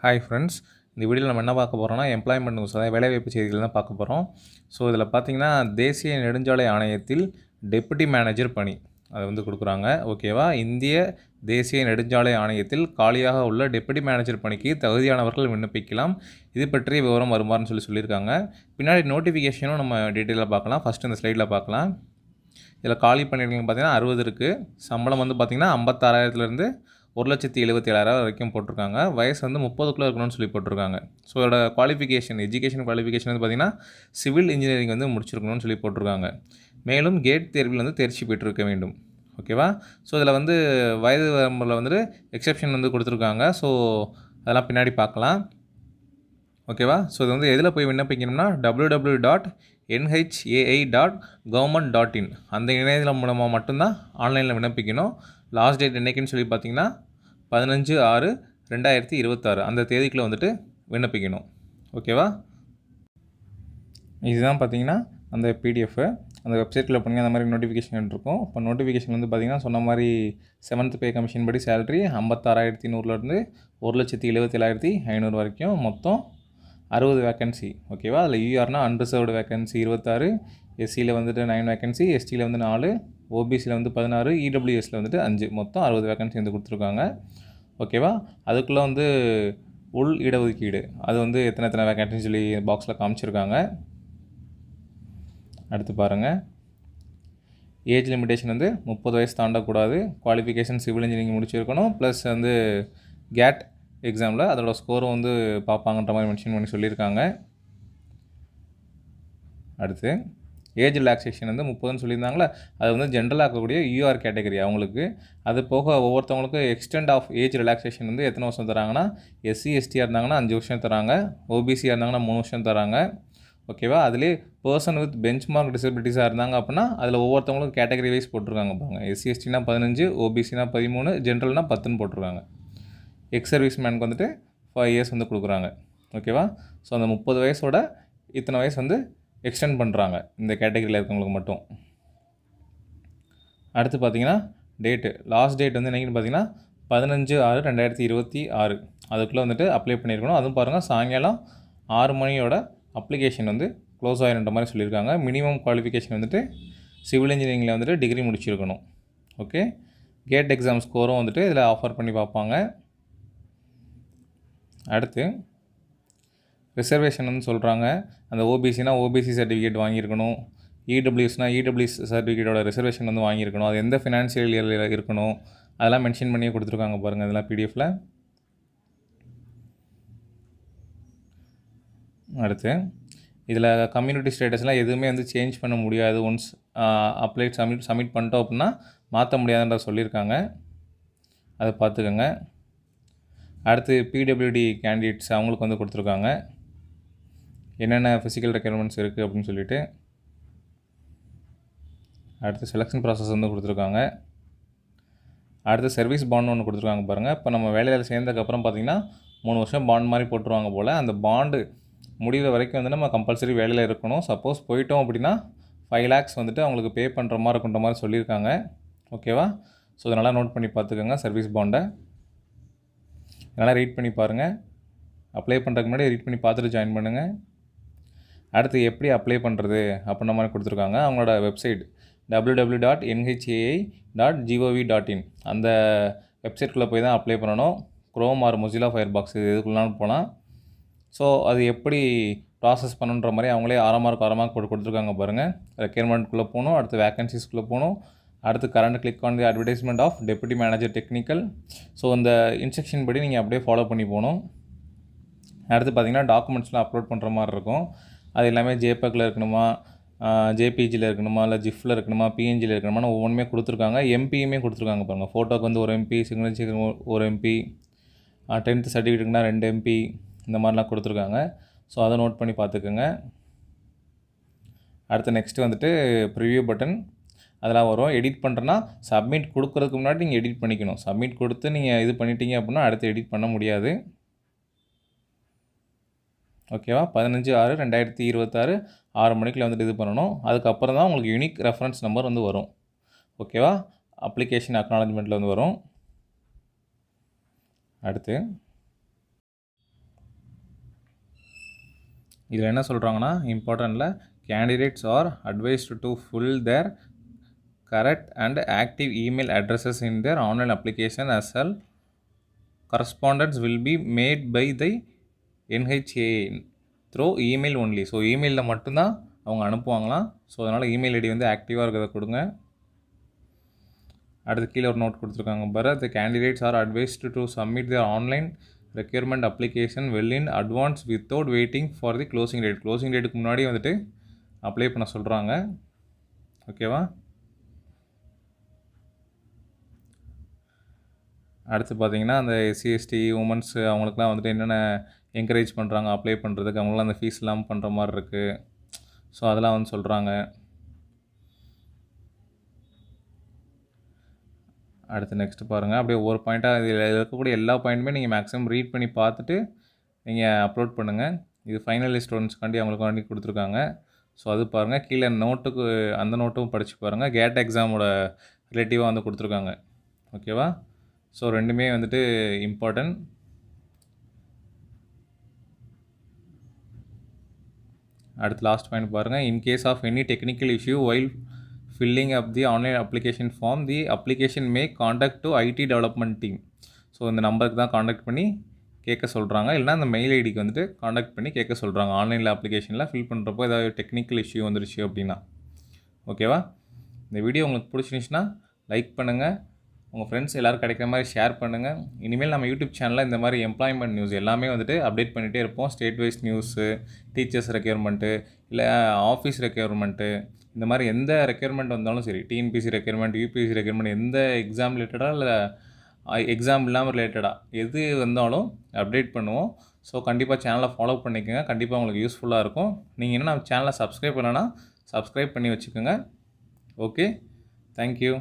Hi friends, இந்த வீடியோவில் நம்ம என்ன பார்க்க போகிறோம்னா எம்ப்ளாய்மெண்ட் நியூஸ், அதாவது வேலைவாய்ப்பு செய்திகள் தான் பார்க்க போகிறோம். ஸோ இதில் பார்த்தீங்கன்னா தேசிய நெடுஞ்சாலை ஆணையத்தில் டெப்யூட்டி மேனேஜர் பணி அதை வந்து கொடுக்குறாங்க. ஓகேவா? இந்திய தேசிய நெடுஞ்சாலை ஆணையத்தில் காலியாக உள்ள டெப்யூட்டி மேனேஜர் பணிக்கு தகுதியானவர்கள் விண்ணப்பிக்கலாம். இது பற்றிய விவரம் வருமாறுன்னு சொல்லியிருக்காங்க. பின்னாடி நோட்டிஃபிகேஷனும் நம்ம டீட்டெயிலாக பார்க்கலாம். ஃபஸ்ட்டு இந்த ஸ்லைடில் பார்க்கலாம். இதில் காலி பணியிடங்கள் பார்த்தீங்கன்னா 60 இருக்குது. சம்பளம் வந்து பார்த்திங்கன்னா 56,000லேருந்து 1,77,000 வரைக்கும் போட்டிருக்காங்க. வயசு வந்து 30க்குள்ளே இருக்கணும்னு சொல்லி போட்டிருக்காங்க. ஸோ இதோட குவாலிஃபிகேஷன், எஜுகேஷன் குவாலிஃபிகேஷன் வந்து பார்த்திங்கன்னா சிவில் இன்ஜினியரிங் வந்து முடிச்சிருக்கணும்னு சொல்லி போட்டிருக்காங்க. மேலும் கேட் தேர்வில் வந்து தேர்ச்சி பெற்றிருக்க வேண்டும். ஓகேவா? ஸோ இதில் வந்து வயது வரம்பில் வந்துட்டு எக்ஸெப்ஷன் வந்து கொடுத்துருக்காங்க. ஸோ அதெல்லாம் பின்னாடி பார்க்கலாம். ஓகேவா? ஸோ இது வந்து எதில் போய் விண்ணப்பிக்கணும்னா www.nhai.government.in அந்த இணையதளம் மூலமாக மட்டும்தான் ஆன்லைனில் விண்ணப்பிக்கணும். லாஸ்ட் டேட் என்றைக்குன்னு சொல்லி பார்த்தீங்கன்னா 15/6/2026 அந்த தேதிக்குள்ளே வந்துட்டு விண்ணப்பிக்கணும். ஓகேவா? இதுதான் பார்த்தீங்கன்னா அந்த பிடிஎஃப். அந்த வெப்சைட்டில் போனீங்க அந்த மாதிரி நோட்டிஃபிகேஷன் இருக்கும். இப்போ நோட்டிஃபிகேஷன் வந்து பார்த்திங்கன்னா சொன்ன மாதிரி 7th பே கமிஷன் படி சேலரி 56,100லேருந்து 1,77,500 வரைக்கும், மொத்தம் 60 வேக்கன்சி. ஓகேவா? அதில் யூஆர்னா அன்ரிசர்வ்டு வேக்கன்சி 26, எஸ்சியில் வந்துட்டு 9 வேக்கன்சி, எஸ்டியில் வந்து 4, ஓபிசியில் வந்து 16, இடபிள்யூஎஸில் வந்துட்டு 5, மொத்தம் 60 வேக்கன்சி வந்து கொடுத்துருக்காங்க. ஓகேவா? அதுக்குள்ளே வந்து உள் இடஒதுக்கீடு அது வந்து எத்தனை வேக்கன்சின்னு சொல்லி பாக்ஸில் காமிச்சிருக்காங்க. அடுத்து பாருங்கள். ஏஜ் லிமிட்டேஷன் வந்து 30 வயசு தாண்டக்கூடாது. குவாலிஃபிகேஷன் சிவில் இன்ஜினியரிங் முடிச்சிருக்கணும். ப்ளஸ் வந்து கேட் எக்ஸாமில் அதோட ஸ்கோரும் வந்து பார்ப்பாங்கன்ற மாதிரி மென்ஷன் பண்ணி சொல்லியிருக்காங்க. அடுத்து ஏஜ் ரிலாக்ஸேஷன் வந்து 30ன்னு சொல்லியிருந்தாங்களே, அது வந்து ஜென்ரலாக இருக்கக்கூடிய யூஆர் கேட்டகரி அவங்களுக்கு. அது போக ஒவ்வொருத்தவங்களுக்கு எக்ஸ்டெண்ட் ஆஃப் ஏஜ் ரிலாக்ஸேஷன் வந்து எத்தனை வருஷம் தராங்கன்னா, எஸ்சி எஸ்டியாக இருந்தாங்கன்னா 5 வருஷம் தராங்க, ஓபிசியாக இருந்தாங்கன்னா 3 வருஷம் தராங்க. ஓகேவா? அதிலே பர்சன் வித் பெஞ்ச் மார்க் டிசபிலிட்டிஸாக இருந்தாங்க அப்படின்னா அதில் ஒவ்வொருத்தவங்களுக்கும் கேட்டகரி வைஸ் போட்டிருக்காங்க பாருங்க. எஸ்சி எஸ்டினா 15, ஓபிசினா 13, ஜென்ரல்னா 10ன்னு போட்டிருக்காங்க. எக்ஸ் சர்வீஸ் மேனுக்கு வந்துட்டு 5 இயர்ஸ் வந்து கொடுக்குறாங்க. ஓகேவா? ஸோ அந்த 30 வயசோட இத்தனை வயசு வந்து எக்ஸ்டெண்ட் பண்ணுறாங்க இந்த கேட்டகரியில் இருக்கவங்களுக்கு மட்டும். அடுத்து பார்த்தீங்கன்னா டேட்டு, லாஸ்ட் டேட் வந்து என்னைக்குன்னு பார்த்தீங்கன்னா 15/6/2026 அதுக்குள்ளே வந்துட்டு அப்ளை பண்ணியிருக்கணும். அதுவும் பாருங்கள் சாயங்காலம் 6 மணியோட அப்ளிகேஷன் வந்து க்ளோஸ் ஆகிருன்ற மாதிரி சொல்லியிருக்காங்க. மினிமம் குவாலிஃபிகேஷன் வந்துட்டு சிவில் இன்ஜினியரிங்கில் வந்துட்டு டிகிரி முடிச்சிருக்கணும். ஓகே, கேட் எக்ஸாம் ஸ்கோரும் வந்துட்டு இதில் ஆஃபர் பண்ணி பார்ப்பாங்க. அடுத்து ரிசர்வேஷன் வந்து சொல்கிறாங்க. அந்த ஓபிசினா ஓபிசி சர்டிஃபிகேட் வாங்கியிருக்கணும், இடபிள்யூஎஸ்னா இடபிள்யூஎஸ் சர்டிஃபிகேட்டோட ரிசர்வேஷன் வந்து வாங்கியிருக்கணும். அது எந்த ஃபினான்ஷியல் இயரில் இருக்கணும் அதெல்லாம் மென்ஷன் பண்ணியே கொடுத்துருக்காங்க பாருங்கள் இதெல்லாம் பிடிஎஃப்பில். அடுத்து இதில் கம்யூனிட்டி ஸ்டேட்டஸ்லாம் எதுவுமே வந்து சேஞ்ச் பண்ண முடியாது. ஒன்ஸ் அப்ளை சப்மிட் பண்ணிட்டோம் அப்படின்னா மாற்ற முடியாதுன்ற சொல்லியிருக்காங்க. அதை பார்த்துக்கோங்க. அடுத்து பிடபிள்யூடி கேண்டிடேட்ஸ் அவங்களுக்கு வந்து கொடுத்துருக்காங்க என்னென்ன ஃபிசிக்கல் ரெக்யர்மெண்ட்ஸ் இருக்குது அப்படின்னு சொல்லிட்டு. அடுத்து செலெக்ஷன் ப்ராசஸ் வந்து கொடுத்துருக்காங்க. அடுத்து சர்வீஸ் பாண்ட் ஒன்று கொடுத்துருக்காங்க பாருங்கள். இப்போ நம்ம வேலையில் சேர்ந்ததுக்கப்புறம் பார்த்திங்கன்னா 3 வருஷம் பாண்ட் மாதிரி போட்டுருவாங்க போல். அந்த பாண்டு முடிகிற வரைக்கும் வந்து நம்ம கம்பல்சரி வேலையில் இருக்கணும். சப்போஸ் போயிட்டோம் அப்படின்னா 5 lakhs வந்துட்டு அவங்களுக்கு பே பண்ணுற மாதிரி இருக்குன்ற மாதிரி சொல்லியிருக்காங்க. ஓகேவா? ஸோ இதனால் நோட் பண்ணி பார்த்துக்கோங்க சர்வீஸ் பாண்டை. அதனால் ரீட் பண்ணி பாருங்கள். அப்ளை பண்ணுறதுக்கு முன்னாடி ரீட் பண்ணி பார்த்துட்டு ஜாயின் பண்ணுங்கள். அடுத்து எப்படி அப்ளை பண்ணுறது அப்படின்ற மாதிரி கொடுத்துருக்காங்க. அவங்களோட வெப்சைட் www.nhai.gov.in அந்த வெப்சைட்குள்ளே போய் தான் அப்ளை பண்ணணும். க்ரோம் ஆர் மொசிலா ஃபயர்பாக்ஸ் இது எதுக்குள்ளான்னு போனால். ஸோ அது எப்படி ப்ராசஸ் பண்ணுன்ற மாதிரி அவங்களே 6 மார்க் கொடுத்துருக்காங்க பாருங்கள். ரெக்யர்மெண்ட்குள்ளே போகணும், அடுத்து வேக்கன்சிஸ்குள்ளே போகணும், அடுத்து current click on the advertisement of deputy manager technical. So இந்த இன்ஸ்ட்ரக்ஷன் படி நீங்கள் அப்படியே ஃபாலோ பண்ணி போகணும். அடுத்து பார்த்திங்கன்னா டாக்குமெண்ட்ஸ்லாம் அப்லோட் பண்ணுற மாதிரி இருக்கும். அது எல்லாமே ஜேபெக்கில் இருக்கணுமா, ஜேபிஜியில் இருக்கணுமா, இல்லை ஜிஃபில் இருக்கணுமா, பிஎன்ஜியில் இருக்கணுமான்னு ஒவ்வொன்றுமே கொடுத்துருக்காங்க. எம்பியுமே கொடுத்துருக்காங்க பாருங்கள். ஃபோட்டோக்கு வந்து ஒரு எம்பி, சிக்னேச்சர் ஒரு எம்பி, 10th சர்டிஃபிகேட்டுக்குனா 2 எம்பி, இந்த மாதிரிலாம் கொடுத்துருக்காங்க. ஸோ அதை நோட் பண்ணி பார்த்துக்குங்க. அடுத்து நெக்ஸ்ட்டு வந்துட்டு ப்ரிவ்யூ பட்டன் அதெல்லாம் வரும். எடிட் பண்ணுறேன்னா சப்மிட் கொடுக்குறதுக்கு முன்னாடி நீங்கள் எடிட் பண்ணிக்கணும். சப்மிட் கொடுத்து நீங்கள் இது பண்ணிட்டீங்க அப்படின்னா அடுத்து எடிட் பண்ண முடியாது. ஓகேவா? 15/6/2026 6 மணிக்குள்ள வந்துட்டு இது பண்ணணும். அதுக்கப்புறம் தான் உங்களுக்கு யூனிக் ரெஃபரன்ஸ் நம்பர் வந்து வரும். ஓகேவா? அப்ளிகேஷன் அக்னாலஜ்மெண்ட்டில் வந்து வரும். அடுத்து இதில் என்ன சொல்கிறாங்கன்னா இம்பார்ட்டண்ட்டில் candidates are advised to fill their correct and active email addresses in their online application as well correspondence will be made by the NHA through email only. So இமெயிலில் மட்டும்தான் அவங்க அனுப்புவாங்களாம். ஸோ அதனால் இமெயில் ஐடி வந்து ஆக்டிவாக இருக்கிறத கொடுங்க. அடுத்து கீழே ஒரு நோட் கொடுத்துருக்காங்க பாரு, the candidates are advised to submit their online requirement application well in advance without waiting for the closing date. Closing டேட்டுக்கு முன்னாடி வந்துட்டு அப்ளை பண்ண சொல்கிறாங்க. ஓகேவா? அடுத்து பார்த்தீங்கன்னா அந்த எஸ்சி எஸ்டி உமன்ஸ் அவங்களுக்குலாம் வந்துட்டு என்னென்ன என்கரேஜ் பண்ணுறாங்க அப்ளை பண்ணுறதுக்கு, அவங்களாம் அந்த ஃபீஸ் இல்லாமல் பண்ணுற மாதிரி இருக்குது. ஸோ அதெல்லாம் வந்து சொல்கிறாங்க. அடுத்து நெக்ஸ்ட்டு பாருங்கள், அப்படியே ஒவ்வொரு பாயிண்ட்டாக இதில் இருக்கக்கூடிய எல்லா பாயிண்ட்டுமே நீங்கள் மேக்ஸிமம் ரீட் பண்ணி பார்த்துட்டு நீங்கள் அப்லோட் பண்ணுங்கள். இது ஃபைனல் ஸ்டூடெண்ட்ஸ்க்காண்டி அவங்களுக்காண்டி கொடுத்துருக்காங்க. ஸோ அது பாருங்கள். கீழே நோட்டுக்கு அந்த நோட்டும் படித்து பாருங்கள். கேட் எக்ஸாமோட ரிலேட்டிவாக வந்து கொடுத்துருக்காங்க. ஓகேவா? ஸோ ரெண்டுமே வந்துட்டு இம்பார்ட்டன்ட். அடுத்து லாஸ்ட் பாயிண்ட் பாருங்கள், in case of any technical issue while filling up the online application form the application may contact to IT development team. So இந்த நம்பருக்கு தான் காண்டாக்ட் பண்ணி கேட்க சொல்கிறாங்க, இல்லைனா அந்த மெயில் ஐடிக்கு வந்துட்டு காண்டாக்ட் பண்ணி கேட்க சொல்கிறாங்க. ஆன்லைனில் அப்ளிகேஷனில் ஃபில் பண்ணுறப்போ ஏதாவது டெக்னிக்கல் இஷ்யூ வந்துருச்சு அப்படின்னா. ஓகேவா? இந்த வீடியோ உங்களுக்கு பிடிச்சிருந்துச்சுன்னா லைக் பண்ணுங்கள், உங்கள் ஃப்ரெண்ட்ஸ் எல்லோரும் கிடைக்கிற மாதிரி ஷேர் பண்ணுங்கள். இனிமேல் நம்ம யூடியூப் சேனலில் இந்த மாதிரி எம்ப்ளாய்மெண்ட் நியூஸ் எல்லாமே வந்துட்டு அப்டேட் பண்ணிகிட்டே இருப்போம். State wise news, teachers recruitment, இல்லை ஆஃபீஸ் ரெக்யர்மெண்ட்டு, இந்த மாதிரி எந்த ரெக்யர்மெண்ட் வந்தாலும் சரி, டிஎன்பிசி ரெக்யர்மெண்ட், யூபிஎஸ்சி ரெக்யர்மெண்ட், எந்த எக்ஸாம் ரிலேட்டடாக இல்லை எக்ஸாம் இல்லாமல் ரிலேட்டடாக எது வந்தாலும் அப்டேட் பண்ணுவோம். ஸோ கண்டிப்பாக சேனலை ஃபாலோ பண்ணிக்கோங்க. கண்டிப்பாக உங்களுக்கு யூஸ்ஃபுல்லாக இருக்கும். நீங்கள் இன்னும் நம்ம சேனலை சப்ஸ்கிரைப் பண்ணலைன்னா சப்ஸ்கிரைப் பண்ணி வச்சுக்கோங்க. Okay, thank you.